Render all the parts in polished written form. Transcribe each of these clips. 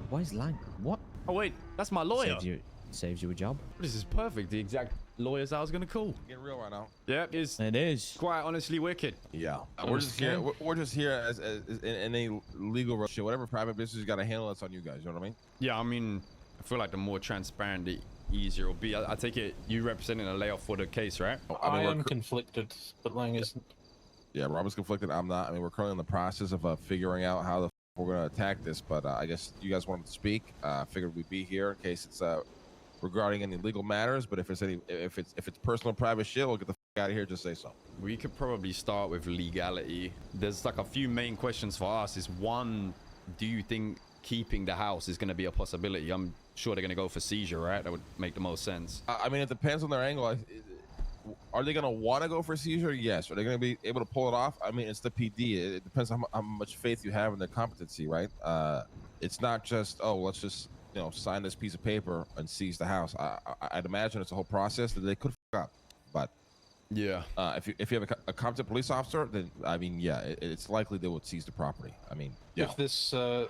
Why is Lang? What? Oh wait, that's my lawyer. Saves you a job. This is perfect. The exact lawyers I was gonna call. Getting real right now. Yeah, it is quite honestly wicked. Yeah, we're just here. We're just here as in a legal shit. Whatever private business you got to handle, it's on you guys. You know what I mean? Yeah, I mean, I feel like the more transparent, the easier it'll be. I take it you representing a layoff for the case, right? I am conflicted, but Lang isn't. Yeah, Robert's conflicted. I'm not. I mean, we're currently in the process of figuring out how the we're going to attack this, but I guess you guys wanted to speak. Figured we'd be here in case it's regarding any legal matters. But if it's personal private shit, we'll get the fuck out of here. Just say so. We could probably start with legality. There's like a few main questions for us. Is one, do you think keeping the house is going to be a possibility? I'm sure they're going to go for seizure, right? That would make the most sense. I mean, it depends on their angle. Are they going to want to go for seizure? Yes. Are they going to be able to pull it off? I mean, it's the PD. It depends on how much faith you have in their competency, right? It's not just, oh, let's just, you know, sign this piece of paper and seize the house. I'd imagine it's a whole process that they could fuck up. But yeah, if you have a competent police officer, then I mean, yeah, it's likely they would seize the property. I mean, yeah. If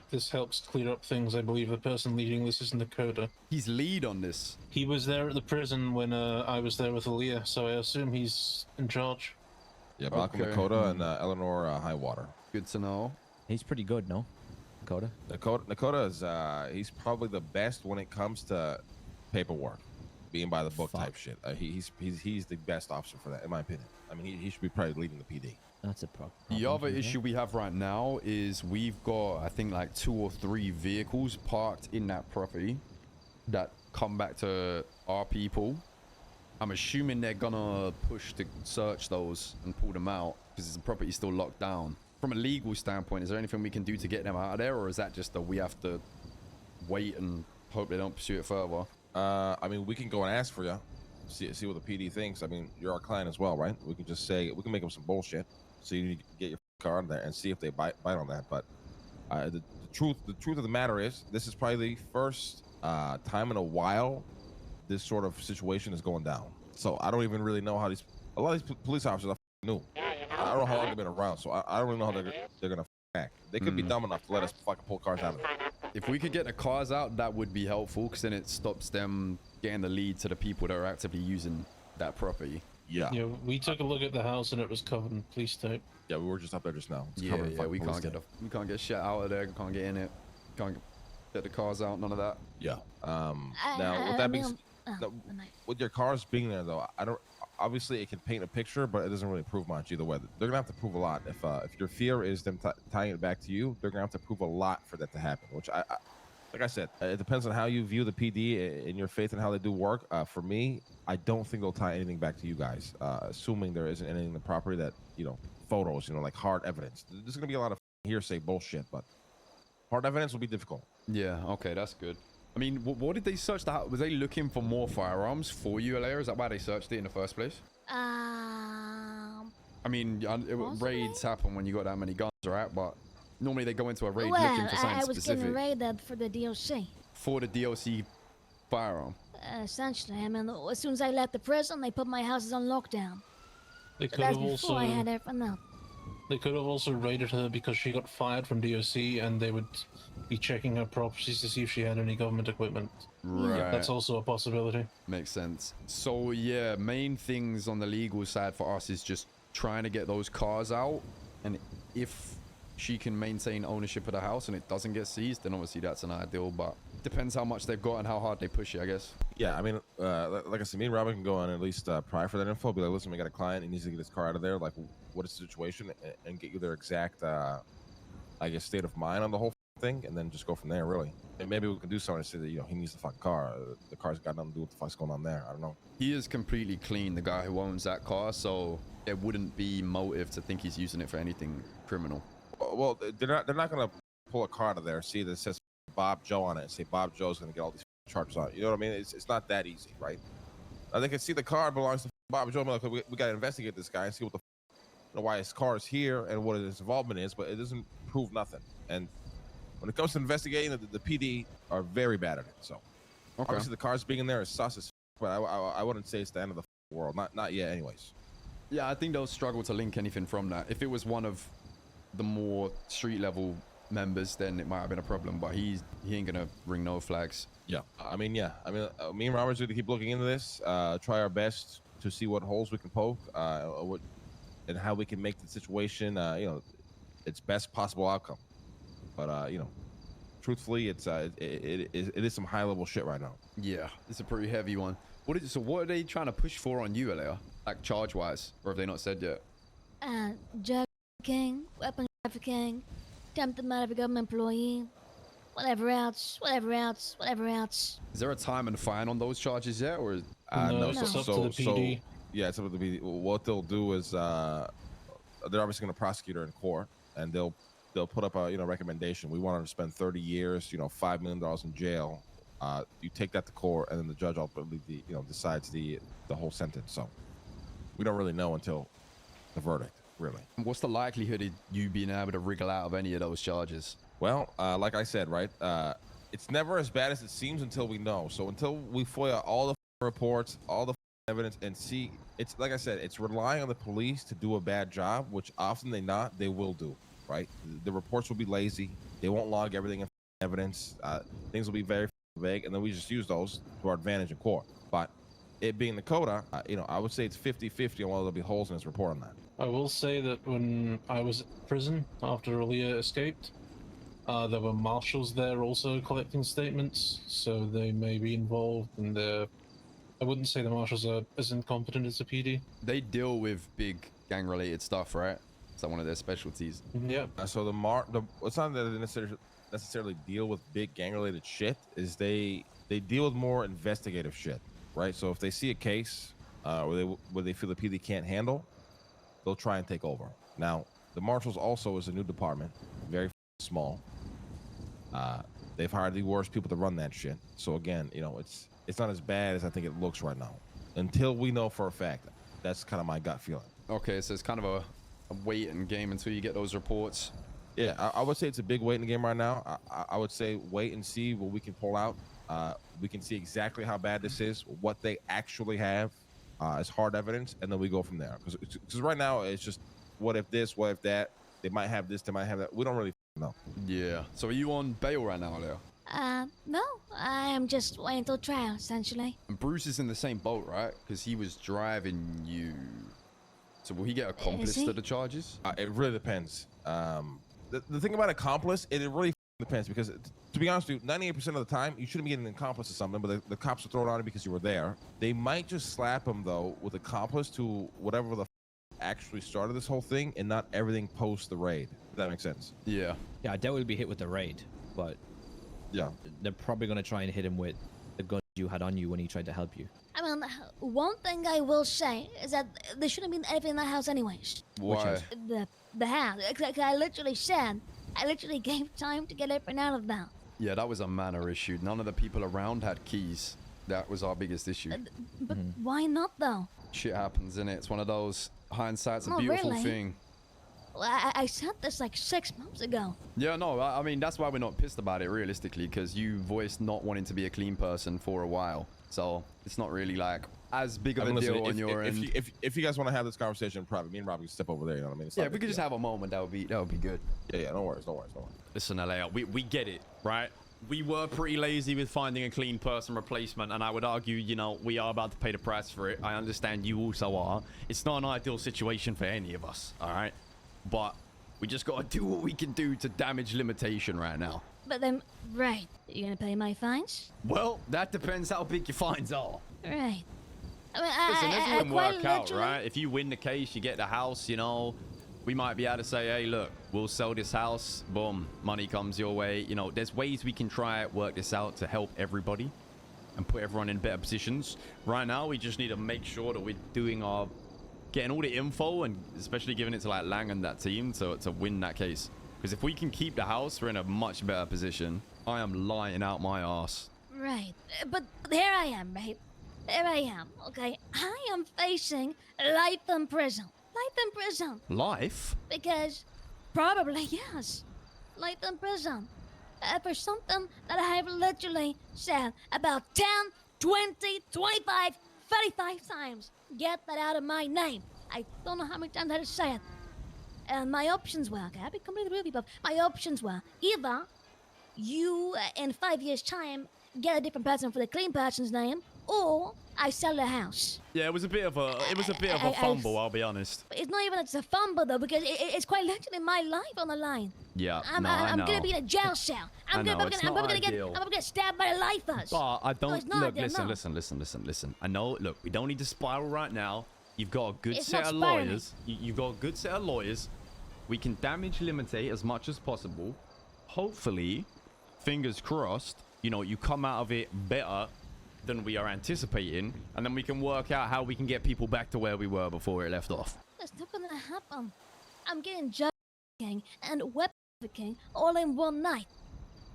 this helps clear up things, I believe the person leading this is Nakota. He's lead on this. He was there at the prison when I was there with Aaliyah, so I assume he's in charge. Yeah, Malcolm Nakota and Eleanor Highwater. Good to know. He's pretty good, no? Nakota is he's probably the best when it comes to paperwork, being by the book type shit. He's the best officer for that, in my opinion. I mean, he should be probably leading the PD. That's a problem. The other issue we have right now is we've got, I think, like 2 or 3 vehicles parked in that property that come back to our people. I'm assuming they're gonna push to search those and pull them out because the property's still locked down. From a legal standpoint, is there anything we can do to get them out of there, or is that just that we have to wait and hope they don't pursue it further? I mean, we can go and ask for you, see what the PD thinks. I mean, you're our client as well, right? We can just say, we can make them some bullshit, so you need to get your car in there and see if they bite on that. But the truth of the matter is, this is probably the first time in a while this sort of situation is going down. So I don't even really know how a lot of these police officers are new. I don't know how long they've been around, so I don't really know how they're gonna act. They could be dumb enough to let us fucking pull cars out of there. If we could get the cars out, that would be helpful, because then it stops them getting the lead to the people that are actively using that property. Yeah. Yeah, we took a look at the house and it was covered in police tape. Yeah, we were just up there just now. It's yeah, we can't get shit out of there. Can't get in it. Can't get the cars out. None of that. Yeah. Now, with that being with your cars being there, though, obviously it can paint a picture, but it doesn't really prove much either way. They're gonna have to prove a lot. If your fear is them tying it back to you, they're gonna have to prove a lot for that to happen. Which like I said, it depends on how you view the PD and your faith in how they do work. For me, I don't think they'll tie anything back to you guys, assuming there isn't anything in the property that, you know, photos, you know, like hard evidence. There's gonna be a lot of hearsay bullshit, but hard evidence will be difficult. Yeah. Okay, that's good. I mean, what did they search the house? Was they looking for more firearms for you, Aaliyah? Is that why they searched it in the first place? I mean, raids happen when you got that many guns, right? But normally they go into a raid looking for something specific. I was getting raided for the DLC. For the DLC firearm? Essentially. I mean, as soon as I left the prison, they put my houses on lockdown. They could have also... I had everything else. They could have also raided her because she got fired from DOC, and they would be checking her properties to see if she had any government equipment. Right. Yeah, that's also a possibility. Makes sense. So yeah, main things on the legal side for us is just trying to get those cars out, and if she can maintain ownership of the house and it doesn't get seized, then obviously that's an ideal, but depends how much they've got and how hard they push it, I guess. Yeah, I mean, like I said, me and Robin can go on and at least pry for that info. Be like, listen, we got a client, he needs to get his car out of there. Like, what is the situation? And get you their exact, I guess, state of mind on the whole thing, and then just go from there, really. And maybe we can do something to say that, you know, he needs the fucking car. The car's got nothing to do with what the fuck's going on there. I don't know. He is completely clean, the guy who owns that car, so there wouldn't be motive to think he's using it for anything criminal. Well, they're not gonna pull a car out of there, see that it says Bob Joe on it, and say Bob Joe's gonna get all these charges on it. You know what I mean? It's not that easy, right? They can see the car belongs to Bob Joe. Like, we gotta investigate this guy and see what the, you know, why his car is here and what his involvement is, but it doesn't prove nothing. And when it comes to investigating, the PD are very bad at it. So obviously the cars being in there is sus as, but I wouldn't say it's the end of the world. Not yet, anyways. Yeah, I think they'll struggle to link anything from that. If it was one of the more street level members, then it might have been a problem. But he ain't gonna ring no flags. Yeah, me and Robert's going to keep looking into this. Try our best to see what holes we can poke, and how we can make the situation, its best possible outcome. But truthfully, it is some high level shit right now. Yeah, it's a pretty heavy one. So what are they trying to push for on you, Aaliyah? Like charge wise, or have they not said yet? Drug trafficking, weapon trafficking, attempted murder of a government employee, whatever else. Is there a time and fine on those charges yet, or? No, it's up to the PD. Yeah, it's up to the PD. What they'll do is they're obviously going to prosecute her in court, and they'll put up a recommendation. We want her to spend 30 years, $5 million in jail. You take that to court, and then the judge ultimately decides the whole sentence. So we don't really know until the verdict, really. What's the likelihood of you being able to wriggle out of any of those charges? Well, like I said, right, it's never as bad as it seems until we know. So until we FOIA all the reports, all the evidence, and see, it's like I said, it's relying on the police to do a bad job, which often they will do, right? The reports will be lazy. They won't log everything in evidence. Things will be very vague, and then we just use those to our advantage in court. But it being Dakota, I would say it's 50-50 on whether there'll be holes in his report on that. I will say that when I was at prison after Aaliyah escaped, there were marshals there also collecting statements, so they may be involved in the... I wouldn't say the marshals are as incompetent as the PD. They deal with big gang-related stuff, right? Is that one of their specialties? Yeah. So it's not that they necessarily deal with big gang-related shit. Is they deal with more investigative shit, right? So if they see a case where they feel the PD can't handle, they'll try and take over. Now, the marshals also is a new department, very small. They've hired the worst people to run that shit. So again, it's not as bad as I think it looks right now. Until we know for a fact. That's kind of my gut feeling. Okay, so it's kind of a waiting game until you get those reports. Yeah, I would say it's a big waiting game right now. I would say wait and see what we can pull out. We can see exactly how bad this is, what they actually have as hard evidence, and then we go from there. Because right now, it's just what if this, what if that. They might have this, they might have that. We don't really know. Yeah. So are you on bail right now, Aaliyah? No, I am just waiting till trial, essentially. And Bruce is in the same boat, right? Because he was driving you. So will he get accomplice to the charges? It really depends. The thing about accomplice, it really depends, because to be honest with you, 98% of the time, you shouldn't be getting an accomplice to something, but the cops will throw it on it because you were there. They might just slap him, though, with accomplice to whatever the actually started this whole thing, and not everything post the raid. If that makes sense. Yeah. Yeah, I doubt we'll be hit with the raid, but yeah, they're probably going to try and hit him with the gun you had on you when he tried to help you. I mean, one thing I will say is that there shouldn't be anything in that house anyways. Why? The house. I literally gave time to get everything out of that. Yeah, that was a manor issue. None of the people around had keys. That was our biggest issue. But why not, though? Shit happens, innit? It's one of those, hindsight's a beautiful thing. Well, I said this like 6 months ago. Yeah, no, I mean, that's why we're not pissed about it, realistically, because you voiced not wanting to be a clean person for a while. So it's not really like as big of a deal on your end. If you guys want to have this conversation in private, me and Rob can step over there, you know what I mean? Yeah, if we could just have a moment, that would be good. Yeah, no worries. Listen, Aaliyah, we get it, right? We were pretty lazy with finding a clean person replacement, and I would argue, we are about to pay the price for it. I understand you also are. It's not an ideal situation for any of us, all right? But we just gotta do what we can do to damage limitation right now. But then, right, you gonna pay my fines? Well, that depends how big your fines are. Right. I mean, Listen, this I wouldn't work out, literally... right? If you win the case, you get the house, we might be able to say, hey, look, we'll sell this house. Boom, money comes your way. There's ways we can try to work this out to help everybody and put everyone in better positions. Right now, we just need to make sure that we're doing getting all the info, and especially giving it to like Lang and that team to win that case. Because if we can keep the house, we're in a much better position. I am lying out my ass. Right, but here I am, right? There I am, okay? I am facing life in prison. Life in prison. Life? Because, probably, yes. Life in prison. For something that I have literally said about 10, 20, 25, 35 times. Get that out of my name. I don't know how many times I had to say it. And my options were, okay, I'll be completely real with you, my options were either you, in 5 years' time, get a different person for the clean person's name, or I sell the house. Yeah, it was a bit of a fumble, I'll be honest. It's not even a fumble though, because it's quite literally my life on the line. Yeah, I'm gonna be in a jail cell. I'm probably gonna get stabbed by the lifers. But I don't look. ideal, Listen. I know. Look, we don't need to spiral right now. You've got a good It's set not of spiraling. lawyers. You've got a good set of lawyers. We can damage limitate as much as possible. Hopefully, fingers crossed, you know, you come out of it better than we are anticipating, and then we can work out how we can get people back to where we were before it left off. That's not gonna happen. I'm getting drug trafficking and weapon trafficking all in one night.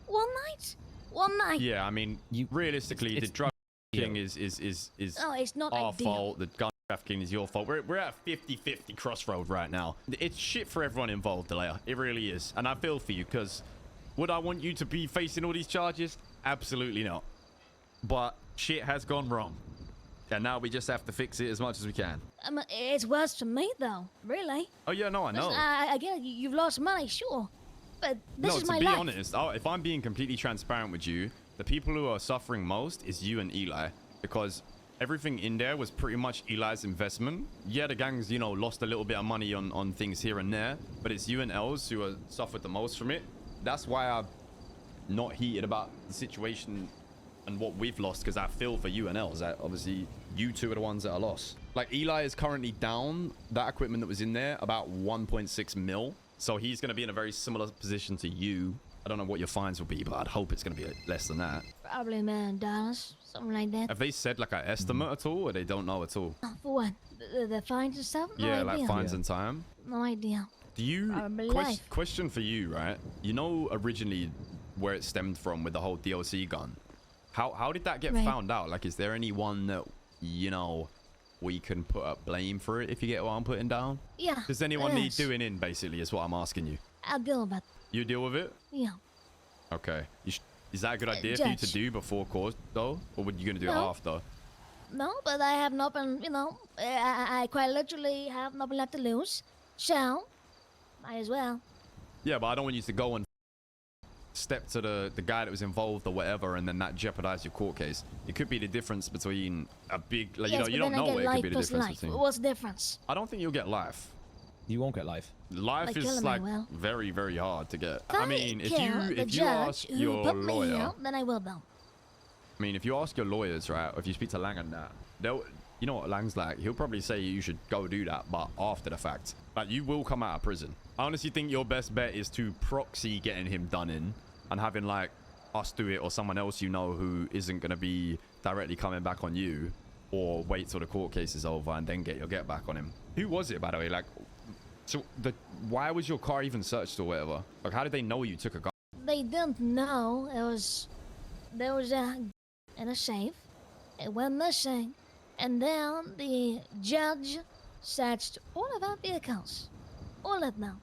One night. Yeah, I mean, realistically, the drug trafficking is Oh, it's not our ideal. fault. The gun trafficking is your fault. We're at a 50-50 crossroad right now. It's shit for everyone involved, Aaliyah. It really is. And I feel for you, because would I want you to be facing all these charges? Absolutely not. But shit has gone wrong. And now we just have to fix it as much as we can. It's worse for me though, really. Oh, yeah, no, I know. Listen, I get it, you've lost money, sure. But this is my life. No, to be honest, if I'm being completely transparent with you, the people who are suffering most is you and Eli. Because everything in there was pretty much Eli's investment. Yeah, the gangs, you know, lost a little bit of money on things here and there. But it's you and Els who are suffered the most from it. That's why I'm not heated about the situation and what we've lost, because I feel for you and Els. Obviously, you two are the ones that are lost. Like, Eli is currently down that equipment that was in there about 1.6 mil. So he's going to be in a very similar position to you. I don't know what your fines will be, but I'd hope it's going to be less than that. Probably $1 million, something like that. Have they said like an estimate at all, or they don't know at all? For what? The fines and stuff? No Yeah, idea. like fines and time. No idea. Do you Probably life. question for you, right? You know originally where it stemmed from with the whole DLC gun. How did that get Right. found out? Like, is there anyone that, you know, we can put up blame for it, if you get what I'm putting down? Yeah. Does anyone need yes. doing in, basically, is what I'm asking you. I'll deal with it. You deal with it? Yeah. Okay. Is that a good idea for you to Judge. do before court, though? Or were you going to do it No. after? No, but I have nothing, you know, I quite literally have nothing left to lose. So, might as well. Yeah, but I don't want you to go and step to the guy that was involved or whatever, and then that jeopardize your court case. It could be the difference between a big, like, Yes, you but don't then I know get what it life could be the plus difference life. between. What's the difference? I don't think you'll get life. You won't get life. Life Like is killing me, like well. very, very hard to get. If I mean, if kill you the ask judge who your put me lawyer, here, then I will though. I mean, if you ask your lawyers, right, or if you speak to Lang and that, they'll, you know what Lang's like, he'll probably say you should go do that, but after the fact. Like, you will come out of prison. I honestly think your best bet is to proxy getting him done in and having, like, us do it, or someone else you know who isn't going to be directly coming back on you, or wait till the court case is over and then get your get back on him. Who was it, by the way? Like, so why was your car even searched or whatever? Like, how did they know you took a gun? They didn't know there was a in a safe. It went missing, and then the judge searched all of our vehicles, all of them.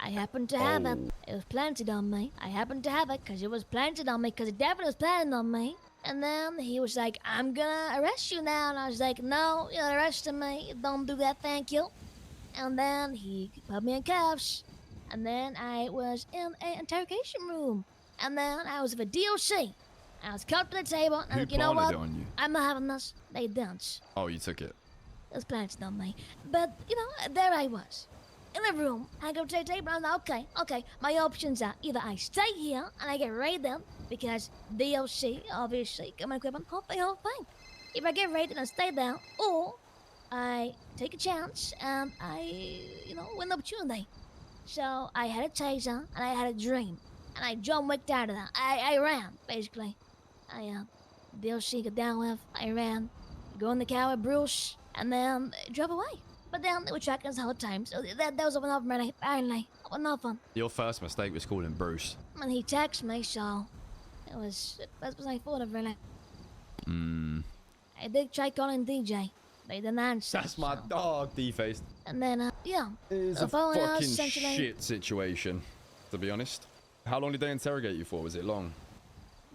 I happened to have it. It was planted on me. I happened to have it because it was planted on me, because it definitely was planted on me. And then he was like, I'm gonna arrest you now. And I was like, no, you're arresting me. Don't do that, thank you. And then he put me in cuffs. And then I was in an interrogation room. And then I was with a DOC. I was cut to the table. And I Who was like, you know planted what? it on you? I'm not having this. They didn't. Oh, you took it. It was planted on me. But, you know, there I was. In the room, I go to the table, and I'm like, okay, my options are either I stay here and I get raided, because DOC, obviously, got my equipment, the whole thing. If I get raided and stay there, or I take a chance and I, you know, win the opportunity. So I had a taser and I had a dream, and I John Wicked out of that. I ran, basically. DOC got down with, I ran, go in the car with Bruce, and then drove away. But then they were tracking us the whole time, so that was enough, really, apparently. Enough fun. Your first mistake was calling Bruce. And he texted me, so that was my fault, really. I did try calling DJ. They didn't answer. That's my so. dog, D-Faced. And then, yeah. It's the a phone was fucking essentially- shit situation, to be honest. How long did they interrogate you for? Was it long?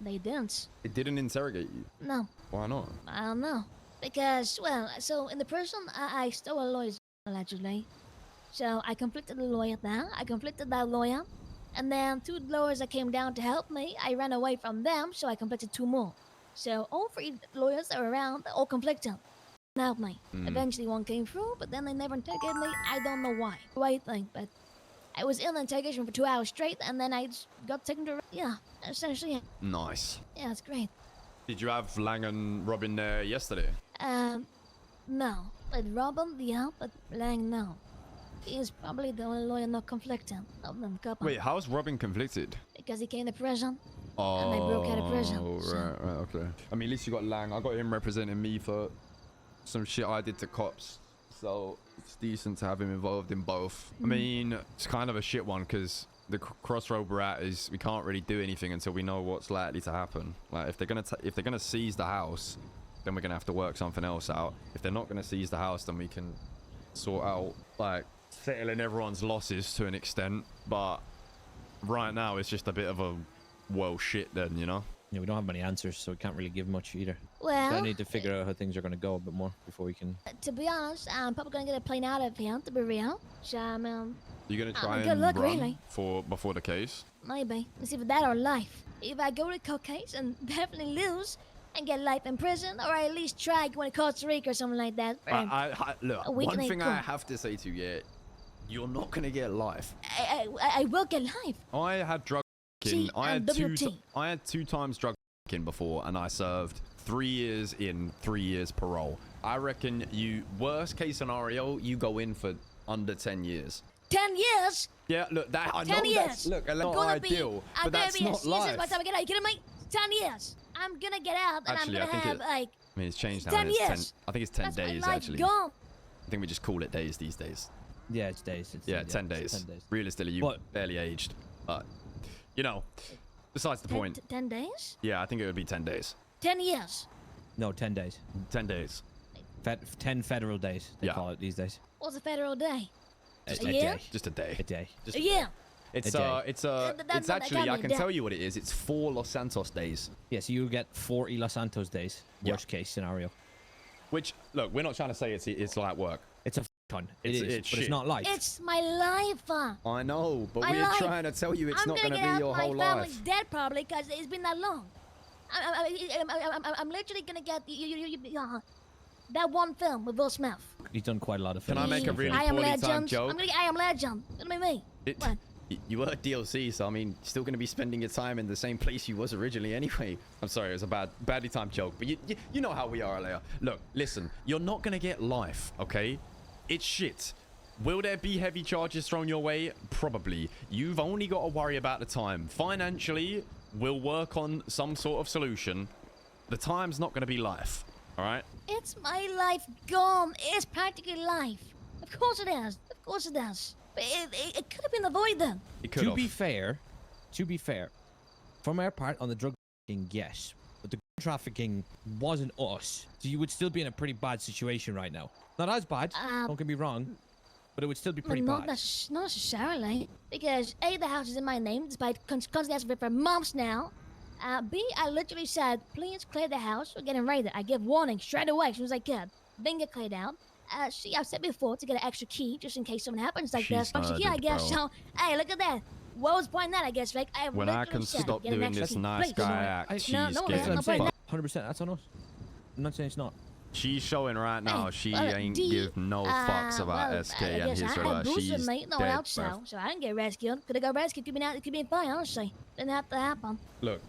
They didn't. It didn't interrogate you. No, Why not? I don't know. Because, well, so in the prison, I stole a lawyer's allegedly. So I conflicted the lawyer there. I conflicted that lawyer. And then 2 lawyers that came down to help me, I ran away from them, so I conflicted 2 more. So all 3 lawyers that were around, all conflicted. Helped me. Eventually 1 came through, but then they never interrogated me. I don't know why. Why thing, but I was in interrogation for 2 hours straight, and then I just got taken to, yeah, essentially, yeah. Nice. Yeah, it's great. Did you have Lang and Robin there yesterday? No. But Robin, yeah, but Lang, no. He is probably the only lawyer not conflicted of them couple. Wait, how's Robin conflicted? Because he came to prison. Oh, And they broke out of prison. Right, okay. I mean, at least you got Lang. I got him representing me for some shit I did to cops. So it's decent to have him involved in both. I mean, it's kind of a shit one because the crossroad we're at is we can't really do anything until we know what's likely to happen. Like if they're gonna seize the house, then we're gonna have to work something else out. If they're not gonna seize the house, then we can sort out like settling everyone's losses to an extent. But right now it's just a bit of a well shit then, you know. Yeah, we don't have many answers, so we can't really give much either. Well, So I need to figure out how things are going to go a bit more before we can. to be honest, I'm probably gonna get a plane out of here, to be real. So, You're gonna try good and luck, run really. before the case. maybe. It's either that or life. If I go to court case and definitely lose and get life in prison, or at least try going to Costa Rica or something like that. Look, a week one and thing cool. I have to say to you, yeah, you're not gonna get life. I will get life. I had drug See, I had WT. I had 2 times drug before, and I served 3 years in, 3 years parole. I reckon you, worst case scenario, you go in for under 10 years. 10 years? Yeah, look, that I 10 know years. that's look, I'm not gonna ideal, I'm but gonna that's be a not season life. by the time I get out. You kidding me? 10 years. I'm gonna get out, and Actually, I'm I gonna think have like. I mean, it's changed now. 10 and it's 10, years. I think it's 10 That's days my life actually. gone. I think we just call it days these days. Yeah, it's days. It's, Yeah, 10 it's days. 10 days. Realistically, you But- barely aged, but you know, besides the point. 10 days? Yeah, I think it would be 10 days. 10 years. No, 10 days. 10 days. 10 federal days, they Yeah. call it these days. What's a federal day? A A year? day. Just a day. A day. Just A year. It's A day. it's That's not- actually, that I can't can be a tell day. you what it is. It's 4 Los Santos days. Yeah, so you'll get 40 Los Santos days. Yeah. Worst case scenario. Which, look, we're not trying to say it's light work. It's a ton. It It's- is, it's but shit. it's not life. It's my life. I know, but My we're life. trying to tell you it's I'm not gonna going get to be out. your My whole family's life. dead probably because it's been that long. I'm literally gonna get that one film with Will Smith. He's done quite a lot of Can films. I make a really I am poorly timed legend. joke? I am legend. It's gonna be me. What? You were DLC, so I mean, you're still going to be spending your time in the same place you was originally anyway. I'm sorry, it was a badly timed joke, but you know how we are, Aaliyah. Look, listen, you're not going to get life, okay? It's shit. Will there be heavy charges thrown your way? Probably. You've only got to worry about the time. Financially, we'll work on some sort of solution. The time's not going to be life, all right? It's my life gone. It's practically life. Of course it is. Of course it is. But it could have been avoided. It could To have. be fair, from our part on the drug trafficking, yes. But the gun trafficking wasn't us. So you would still be in a pretty bad situation right now. Not as bad, don't get me wrong. But it would still be pretty not, bad. not necessarily. Because A, the house is in my name, despite constantly asking for it for months now. B, I literally said, please clear the house. We're getting raided. I give warning straight away as soon as I could. Then get cleared out. C, I've said before to get an extra key just in case something happens like this. Extra key, I guess. bro. So, hey, look at that. What was the point in that, I guess, Rick? I When I literally can said, stop get an doing extra this key, nice please. guy act, No, she's no, That's what getting I'm saying. fucked. 100%, that's on us. I'm not saying it's not. She's showing right now she well, ain't D, give no fucks about well, SK I and guess his I had relationship. Bruce She's with me, no dead, out bruv. so I didn't get rescued. Could have got rescued, could be been fine, honestly. Didn't have to happen. Look,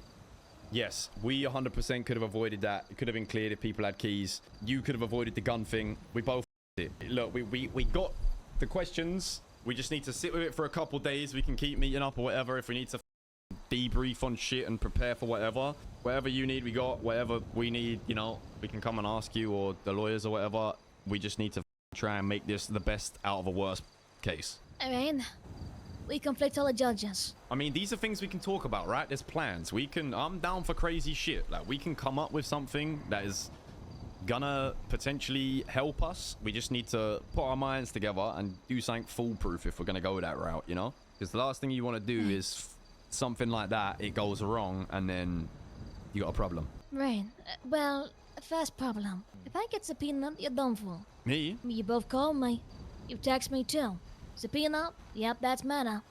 yes, we 100% could have avoided that. It could have been cleared if people had keys. You could have avoided the gun thing. We both did. Look, we got the questions. We just need to sit with it for a couple days. We can keep meeting up or whatever if we need to debrief on shit and prepare for whatever. Whatever you need, we got. Whatever we need, you know, we can come and ask you or the lawyers or whatever. We just need to try and make this the best out of a worst case. I mean, we conflict all the judges. I mean, these are things we can talk about, right? There's plans. I'm down for crazy shit. Like, we can come up with something that is gonna potentially help us. We just need to put our minds together and do something foolproof if we're gonna go that route, you know? Because the last thing you want to do is something like that, it goes wrong, and then you got a problem. Right. Well, first problem. If I get subpoenaed, you're done for. Me? You both called me. You text me too. Subpoena? Yep, that's manor.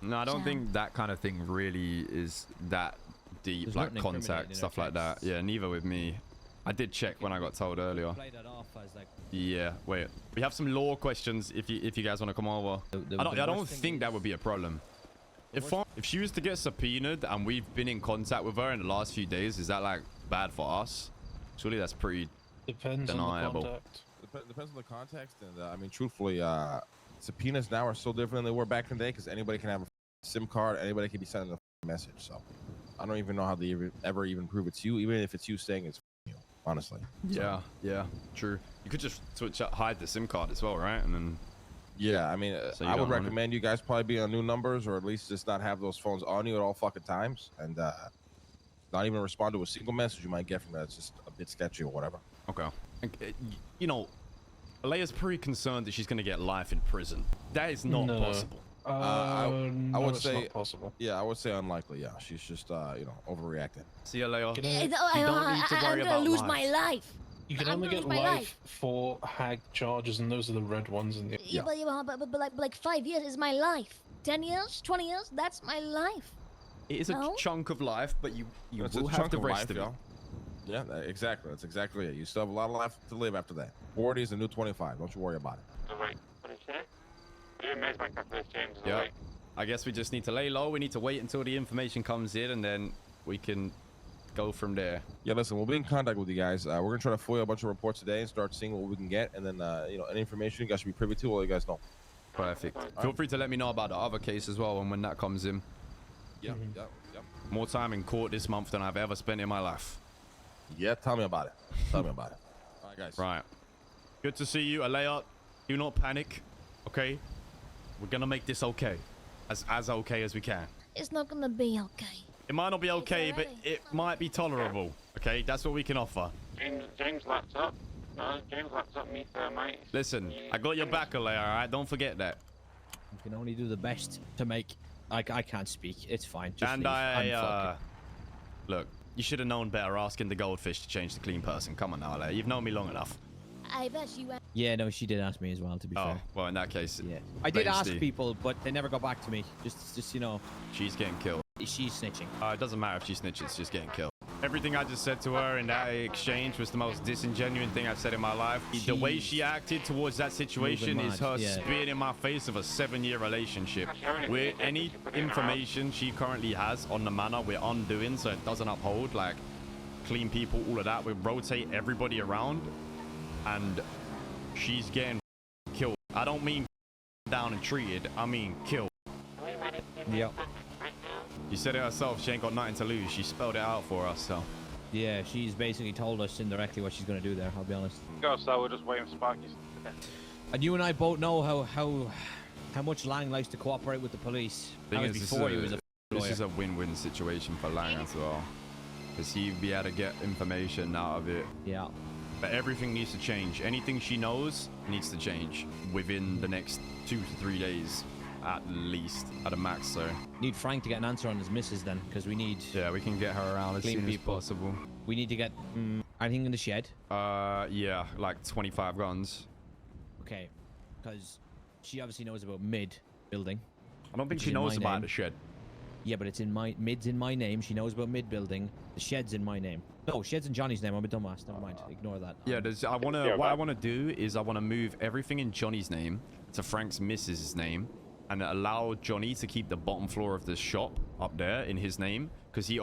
No, I don't So- think that kind of thing really is that deep, There's like nothing contact, incriminating stuff in like that. her case. Yeah, neither with me. I did check when I got told earlier. Play that off as like Yeah, wait. We have some law questions if you guys want to come over. I don't worst thing think that is- would be a problem. If she was to get subpoenaed and we've been in contact with her in the last few days, is that like bad for us? Surely that's pretty Depends deniable. on the contact. Depends on the context, and I mean, truthfully, subpoenas now are so different than they were back in the day because anybody can have a SIM card, anybody can be sending a message. So I don't even know how they ever even prove it's you, even if it's you saying it's you. Honestly. Yeah, yeah, true. You could just hide the SIM card as well, right? And then Yeah, I mean, So you I would don't want it? recommend you guys probably be on new numbers, or at least just not have those phones on you at all fucking times, and not even respond to a single message you might get from that. It's just a bit sketchy or whatever. okay. You know, Aaliyah's pretty concerned that she's going to get life in prison. That is not No. possible. I No, would it's say- not possible. Yeah, I would say unlikely. Yeah, she's just overreacting. See you, Aaliyah. Can You I- don't need to I'm worry gonna about lose my lives. life. You can I'm only gonna get lose my life life. for hag charges, and those are the red ones. In the Yeah, but like 5 years is my life. 10 years, 20 years, that's my life. It is a No? chunk of life, but you It's will a have chunk the of rest life, of it. y'all. Yeah, exactly. That's exactly it. You still have a lot of life to live after that. 40 is the new 25. Don't you worry about it. Yeah. I guess we just need to lay low. We need to wait until the information comes in, and then we can go from there. Yeah, listen, we'll be in contact with you guys. We're gonna try to FOIA a bunch of reports today and start seeing what we can get, and then any information you guys should be privy to, we'll let you guys know. Perfect. Feel free to let me know about the other case as well, and when that comes in. Yeah, Mhm. yeah. More time in court this month than I've ever spent in my life. Yeah, tell me about it. Tell me about it. All right, guys. Right. Good to see you, Aaliyah. Do not panic, okay? We're gonna make this okay. As okay as we can. It's not gonna be okay. It might not be okay, but alright. it might be tolerable, okay? That's what we can offer. James laptop. No, James laptop me thermite. Listen, I got your back, Aaliyah, alright? Don't forget that. you can only do the best to make. I can't speak. It's fine. Just And leave. I'm fucking- look, you should have known better asking the goldfish to change the clean person. Come on now, Aaliyah. You've known me long enough. I bet you. Yeah, no, she did ask me as well. To be Oh, fair. well, in that case, Yeah, I did ask Basically, people, but they never got back to me. Just she's getting killed. she's snitching. It doesn't matter if she snitches, she's getting killed. Everything I just said to her in that exchange was the most disingenuous thing I've said in my life. The way she acted towards that situation moving is her mad, yeah. spitting in my face of a 7-year relationship. With any information she currently has on the manor, we're undoing so it doesn't uphold, like clean people, all of that. We rotate everybody around, and she's getting killed. I don't mean down and treated, I mean killed. Yep. She said it herself, she ain't got nothing to lose. She spelled it out for us, so. Yeah, she's basically told us indirectly what she's gonna do there. I'll be honest. Go, so we're just waiting for Sparky's. And you and I both know how much Lang likes to cooperate with the police. That was This before he was a this lawyer. is a win-win situation for Lang as well, because he'd be able to get information out of it. Yeah. But everything needs to change. Anything she knows needs to change within the next 2 to 3 days, at least, at a max. So Need Frank to get an answer on his missus then, because we need yeah, we can get her around as Clean soon people. as possible. we need to get anything in the shed. Yeah, like 25 guns. Okay, because she obviously knows about mid building. I don't think Which she is in knows my about name. the shed. Yeah, but it's in my mid's in my name. She knows about mid building. The shed's in my name. No, shed's in Johnny's name. I'm a dumbass. Never mind. Ignore that. Yeah, what I want to do is I want to move everything in Johnny's name to Frank's missus' name, and allow Johnny to keep the bottom floor of the shop up there in his name, because he